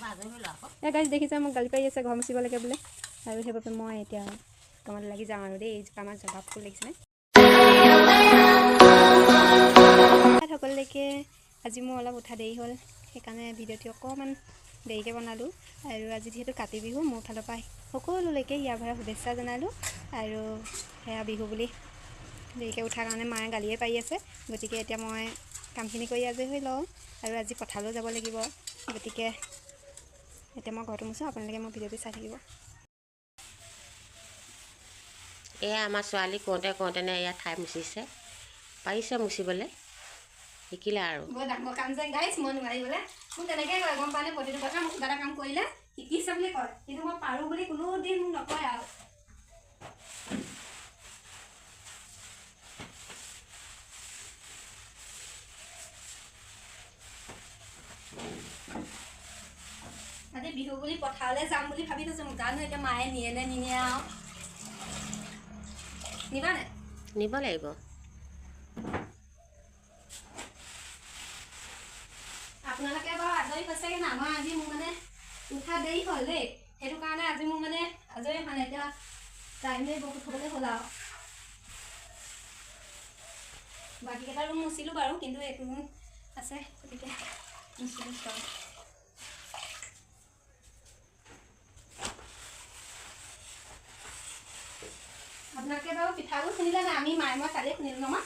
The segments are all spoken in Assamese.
এই গাইজ দেখিছা মোক গালি পাৰি আছে ঘৰ মুচিব লাগে বোলে আৰু সেইবাবে মই এতিয়া কামত লাগি যাওঁ আৰু দেই এইজোপা আমাৰ জবা ফুল লাগিছেনে সকলোলৈকে আজি মোৰ অলপ উঠা দেৰি হ'ল সেইকাৰণে ভিডিঅ'টো অকণমান দেৰিকৈ বনালোঁ আৰু আজি যিহেতু কাতি বিহু মোৰ ফালৰ পৰা সকলোলৈকে ইয়াৰ ভৰা শুভেচ্ছা জনালোঁ আৰু সেয়া বিহু বুলি দেৰিকৈ উঠাৰ কাৰণে মায়ে গালিয়ে পাৰি আছে গতিকে এতিয়া মই কামখিনি কৰি আজৰি হৈ লওঁ আৰু আজি পথাৰলৈ যাব লাগিব গতিকে এতিয়া মই ঘৰটো মুচোঁ আপোনালোকে মোৰ ভিডিঅ'টো চাই থাকিব এয়া আমাৰ ছোৱালী কওঁতেনে এয়া ঠাই মুচিছে পাৰিছে মুচিবলৈ শিকিলে আৰু বৰ ডাঙৰ কাম যে গাইছ মই নোৱাৰিবলৈ মোক তেনেকৈ কয় গম পালে প্ৰতিটো কথা মোক কিবা এটা কাম কৰিলে শিকিছে বুলি কয় কিন্তু মই পাৰোঁ বুলি কোনো দিন মোক নকয় আৰু আজি বিহু বুলি পথাৰলৈ যাম বুলি ভাবি থৈছোঁ মোক জানো এতিয়া মায়ে নিয়ে নে নিনিয়ে আৰু নিবানে নিব লাগিব আপোনালোকে বাৰু আজৰি হৈছেগৈ না মই আজি মোৰ মানে উঠা দেৰি হ'ল দেই সেইটো কাৰণে আজি মোৰ মানে আজৰি হোৱা নাই এতিয়া টাইম দেৰি বহুত হ'বলৈ হ'ল আৰু বাকীকেইটা ৰুম মুচিলোঁ বাৰু কিন্তু এইটো ৰুম আছে গতিকে মুচিলোঁ আপোনালোকে বাৰু পিঠাগুড়ি খুন্দিলে নাই আমি মায়ে মই কালিয়ে খুন্দিলোঁ নহয়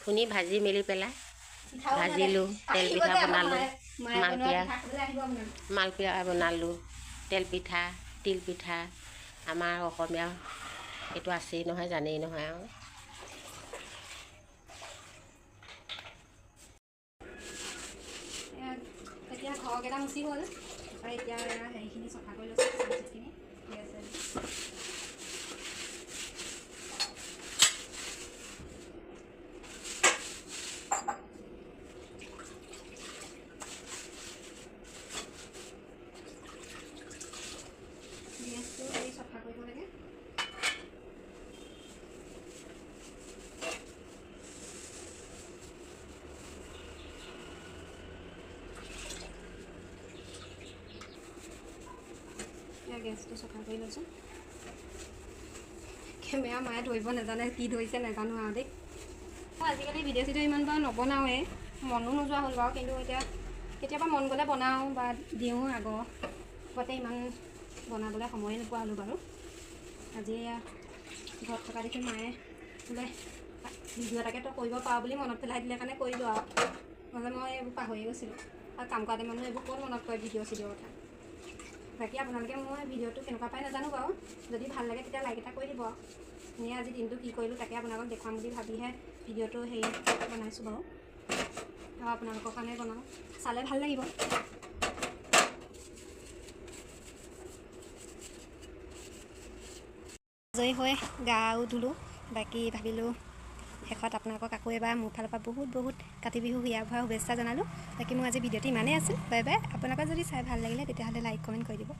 খুন্দি ভাজি মেলি পেলাই ভাজিলোঁ তেল পিঠা বনালোঁ মালপোৱা বনালোঁ তেল পিঠা তিল পিঠা আমাৰ অসমীয়া এইটো আছেই নহয় জানেই নহয় আৰু এতিয়া ঘৰকেইটা মুচি হ'ল এতিয়া হেৰিখিনি চফা কৰি লৈছোঁ ঠিক আছে গেছটো এই চফা কৰিব লাগে গেছটো চফা কৰি লৈছোঁ কেমেৰা মায়ে ধৰিব নাজানে কি ধৰিছে নাজানো আৰু দেই মই আজিকালি ভিডিঅ' চিডিঅ' ইমান বাৰু নবনাওঁৱে মনো নোযোৱা হ'ল বাৰু কিন্তু এতিয়া কেতিয়াবা মন গ'লে বনাওঁ বা দিওঁ আগতে ইমান বনাবলৈ সময়ে নোপোৱা হ'লোঁ বাৰু আজি এয়া ঘৰত থকা দেখি মায়ে বোলে ভিডিঅ' এটাকে তই কৰিব পাৰ বুলি মনত পেলাই দিলে কাৰণে কৰিলোঁ আৰু নহ'লে মই এইবোৰ পাহৰি গৈছিলোঁ আৰু কাম কৰাতে মানুহ এইবোৰ ক'ত মনত পৰে ভিডিঅ' চিডিঅ'ৰ কথা বাকী আপোনালোকে মই ভিডিঅ'টো কেনেকুৱা পাই নাজানো বাৰু যদি ভাল লাগে তেতিয়া লাইক এটা কৰি দিব এনেই আজি দিনটো কি কৰিলোঁ তাকে আপোনালোকক দেখুৱাম বুলি ভাবিহে ভিডিঅ'টো হেৰি বনাইছোঁ বাৰু আৰু আপোনালোকৰ কাৰণে বনাওঁ চালে ভাল লাগিব আজৰি হৈ গাও ধুলোঁ বাকী ভাবিলোঁ শেষত আপোনালোকক আকৌ এবাৰ মোৰ ফালৰ পৰা বহুত কাতি বিহু হিয়াৰ ভৰা শুভেচ্ছা জনালোঁ বাকী মোৰ আজি ভিডিঅ'টো ইমানেই আছিল বাই বাই আপোনালোকৰ যদি চাই ভাল লাগিলে তেতিয়াহ'লে লাইক কমেণ্ট কৰি দিব